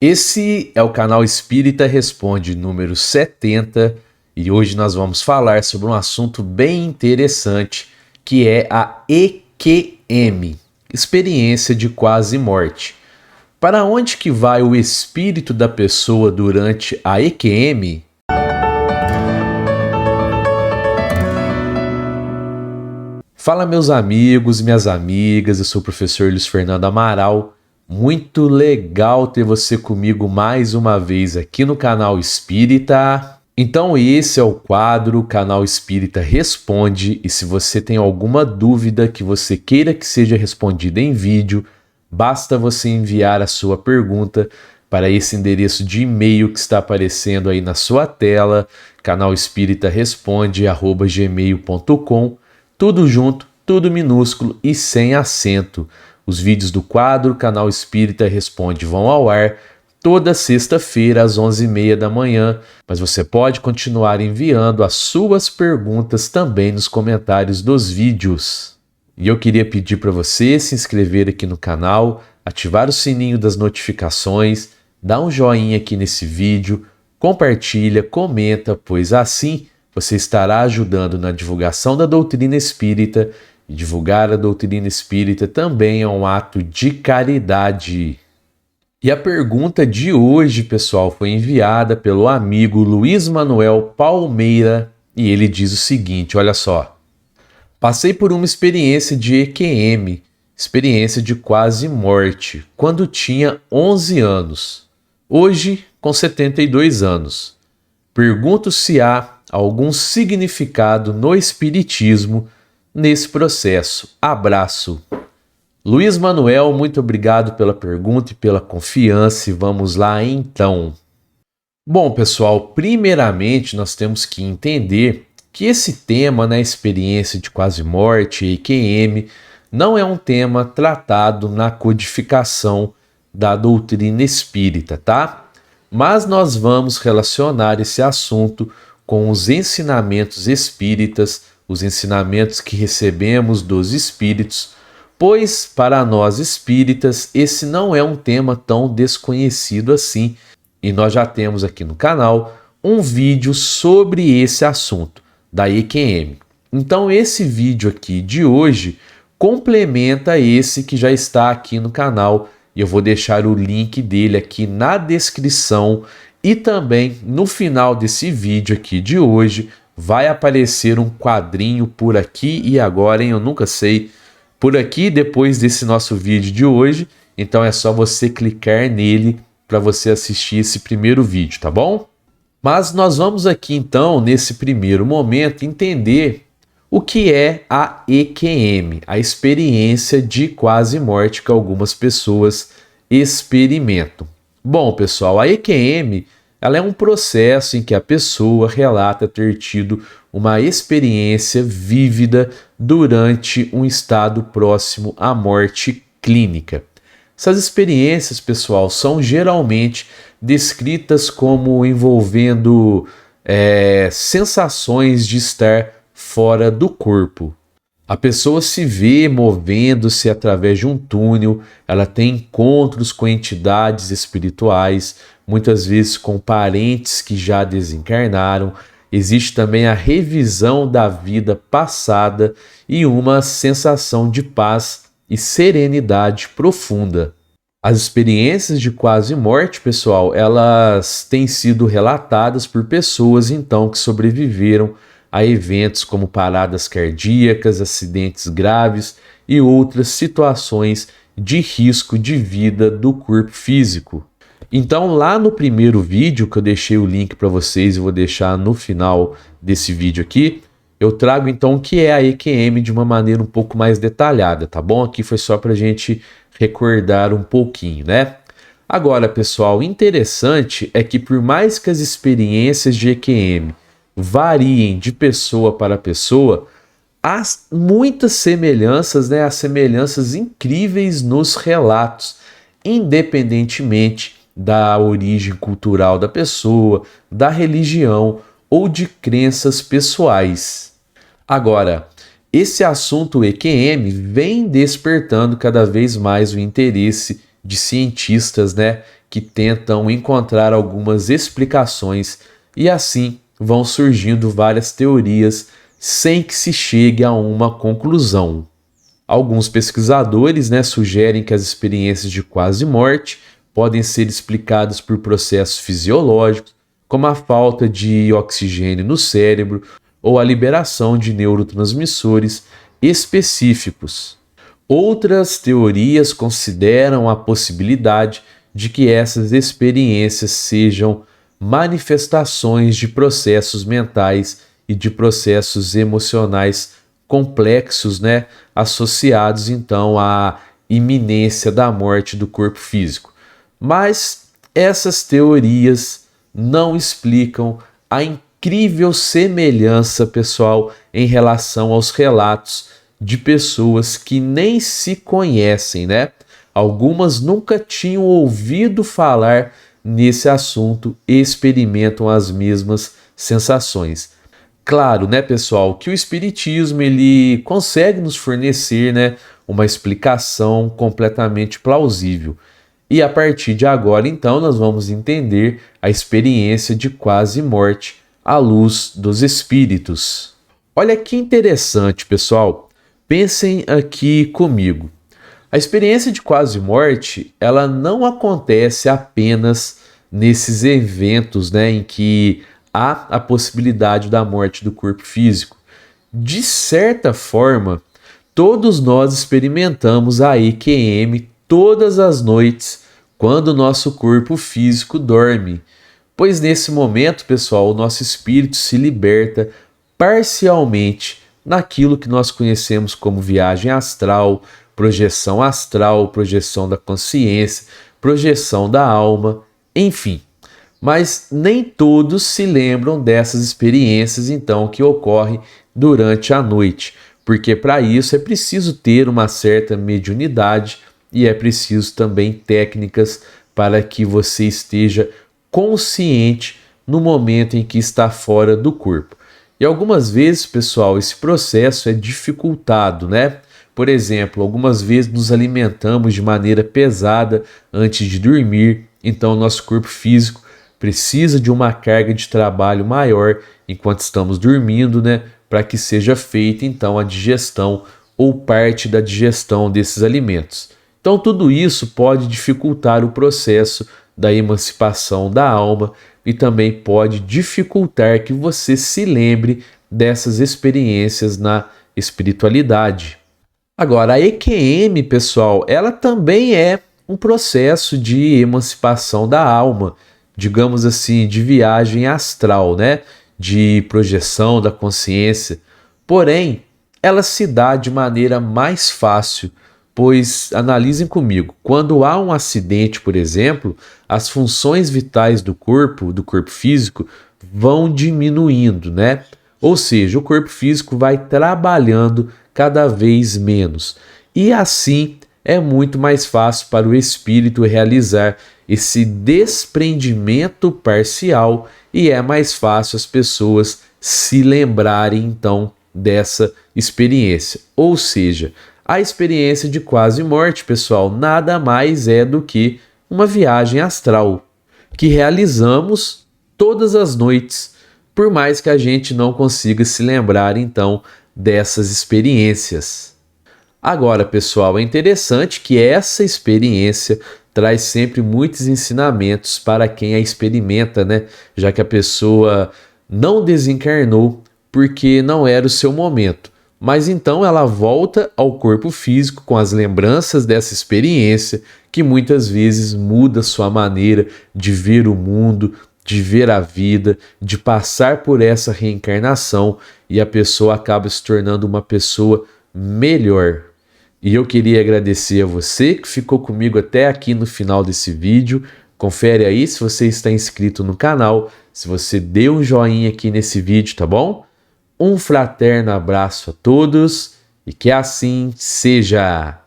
Esse é o canal Espírita Responde número 70 e hoje nós vamos falar sobre um assunto bem interessante que é a EQM, experiência de quase morte. Para onde que vai o espírito da pessoa durante a EQM? Fala meus amigos e minhas amigas, eu sou o professor Luiz Fernando Amaral. Muito legal ter você comigo mais uma vez aqui no canal Espírita. Então esse é o quadro Canal Espírita Responde, e se você tem alguma dúvida que você queira que seja respondida em vídeo, basta você enviar a sua pergunta para esse endereço de e-mail que está aparecendo aí na sua tela, canalespiritaresponde@gmail.com, tudo junto, tudo minúsculo e sem acento. Os vídeos do quadro Canal Espírita Responde vão ao ar toda sexta-feira às 11h30 da manhã, mas você pode continuar enviando as suas perguntas também nos comentários dos vídeos. E eu queria pedir para você se inscrever aqui no canal, ativar o sininho das notificações, dar um joinha aqui nesse vídeo, compartilha, comenta, pois assim você estará ajudando na divulgação da doutrina espírita. E divulgar a doutrina espírita também é um ato de caridade. E a pergunta de hoje, pessoal, foi enviada pelo amigo Luiz Manuel Palmeira e ele diz o seguinte, olha só. Passei por uma experiência de EQM, experiência de quase morte, quando tinha 11 anos. Hoje, com 72 anos. Pergunto se há algum significado no espiritismo nesse processo. Abraço. Luiz Manuel, muito obrigado pela pergunta e pela confiança. E vamos lá então. Bom, pessoal, primeiramente nós temos que entender que esse tema, né, experiência de quase morte, EQM, não é um tema tratado na codificação da doutrina espírita, tá? Mas nós vamos relacionar esse assunto com os ensinamentos espíritas, os ensinamentos que recebemos dos espíritos, pois para nós espíritas esse não é um tema tão desconhecido assim, e nós já temos aqui no canal um vídeo sobre esse assunto, da EQM. Então esse vídeo aqui de hoje complementa esse que já está aqui no canal, e eu vou deixar o link dele aqui na descrição, e também no final desse vídeo aqui de hoje vai aparecer um quadrinho por aqui e agora, hein? Eu nunca sei. Por aqui, depois desse nosso vídeo de hoje. Então é só você clicar nele para você assistir esse primeiro vídeo, tá bom? Mas nós vamos aqui então, nesse primeiro momento, entender o que é a EQM, a experiência de quase morte que algumas pessoas experimentam. Bom, pessoal, a EQM ela é um processo em que a pessoa relata ter tido uma experiência vívida durante um estado próximo à morte clínica. Essas experiências, pessoal, são geralmente descritas como envolvendo sensações de estar fora do corpo. A pessoa se vê movendo-se através de um túnel, ela tem encontros com entidades espirituais, muitas vezes com parentes que já desencarnaram. Existe também a revisão da vida passada e uma sensação de paz e serenidade profunda. As experiências de quase morte, pessoal, elas têm sido relatadas por pessoas então que sobreviveram a eventos como paradas cardíacas, acidentes graves e outras situações de risco de vida do corpo físico. Então lá no primeiro vídeo, que eu deixei o link para vocês e vou deixar no final desse vídeo aqui, eu trago então o que é a EQM de uma maneira um pouco mais detalhada, tá bom? Aqui foi só para a gente recordar um pouquinho, né? Agora, pessoal, interessante é que por mais que as experiências de EQM variem de pessoa para pessoa, há muitas semelhanças, né? Há semelhanças incríveis nos relatos, independentemente da origem cultural da pessoa, da religião ou de crenças pessoais. Agora, esse assunto EQM vem despertando cada vez mais o interesse de cientistas, né, que tentam encontrar algumas explicações e assim vão surgindo várias teorias sem que se chegue a uma conclusão. Alguns pesquisadores, sugerem que as experiências de quase morte podem ser explicadas por processos fisiológicos, como a falta de oxigênio no cérebro ou a liberação de neurotransmissores específicos. Outras teorias consideram a possibilidade de que essas experiências sejam manifestações de processos mentais e de processos emocionais complexos, associados então à iminência da morte do corpo físico. Mas essas teorias não explicam a incrível semelhança, pessoal, em relação aos relatos de pessoas que nem se conhecem, Algumas nunca tinham ouvido falar nesse assunto e experimentam as mesmas sensações. Claro, pessoal, que o espiritismo ele consegue nos fornecer, uma explicação completamente plausível. E a partir de agora, então, nós vamos entender a experiência de quase morte à luz dos espíritos. Olha que interessante, pessoal. Pensem aqui comigo. A experiência de quase morte, ela não acontece apenas nesses eventos, em que há a possibilidade da morte do corpo físico. De certa forma, todos nós experimentamos a EQM todas as noites quando o nosso corpo físico dorme, pois nesse momento, pessoal, o nosso espírito se liberta parcialmente naquilo que nós conhecemos como viagem astral, projeção da consciência, projeção da alma, enfim. Mas nem todos se lembram dessas experiências, então, que ocorrem durante a noite, porque para isso é preciso ter uma certa mediunidade e é preciso também técnicas para que você esteja consciente no momento em que está fora do corpo. E algumas vezes, pessoal, esse processo é dificultado, Por exemplo, algumas vezes nos alimentamos de maneira pesada antes de dormir, então o nosso corpo físico precisa de uma carga de trabalho maior enquanto estamos dormindo, para que seja feita então a digestão ou parte da digestão desses alimentos. Então tudo isso pode dificultar o processo da emancipação da alma e também pode dificultar que você se lembre dessas experiências na espiritualidade. Agora, a EQM, pessoal, ela também é um processo de emancipação da alma, digamos assim, de viagem astral, de projeção da consciência. Porém, ela se dá de maneira mais fácil, pois, analisem comigo, quando há um acidente, por exemplo, as funções vitais do corpo físico, vão diminuindo, Ou seja, o corpo físico vai trabalhando cada vez menos. E assim é muito mais fácil para o espírito realizar esse desprendimento parcial e é mais fácil as pessoas se lembrarem então dessa experiência. Ou seja, a experiência de quase morte, pessoal, nada mais é do que uma viagem astral que realizamos todas as noites, por mais que a gente não consiga se lembrar então dessas experiências. Agora, pessoal, é interessante que essa experiência traz sempre muitos ensinamentos para quem a experimenta, Já que a pessoa não desencarnou porque não era o seu momento. Mas então ela volta ao corpo físico com as lembranças dessa experiência, que muitas vezes muda sua maneira de ver o mundo, de ver a vida, de passar por essa reencarnação e a pessoa acaba se tornando uma pessoa melhor. E eu queria agradecer a você que ficou comigo até aqui no final desse vídeo. Confere aí se você está inscrito no canal, se você deu um joinha aqui nesse vídeo, tá bom? Um fraterno abraço a todos e que assim seja!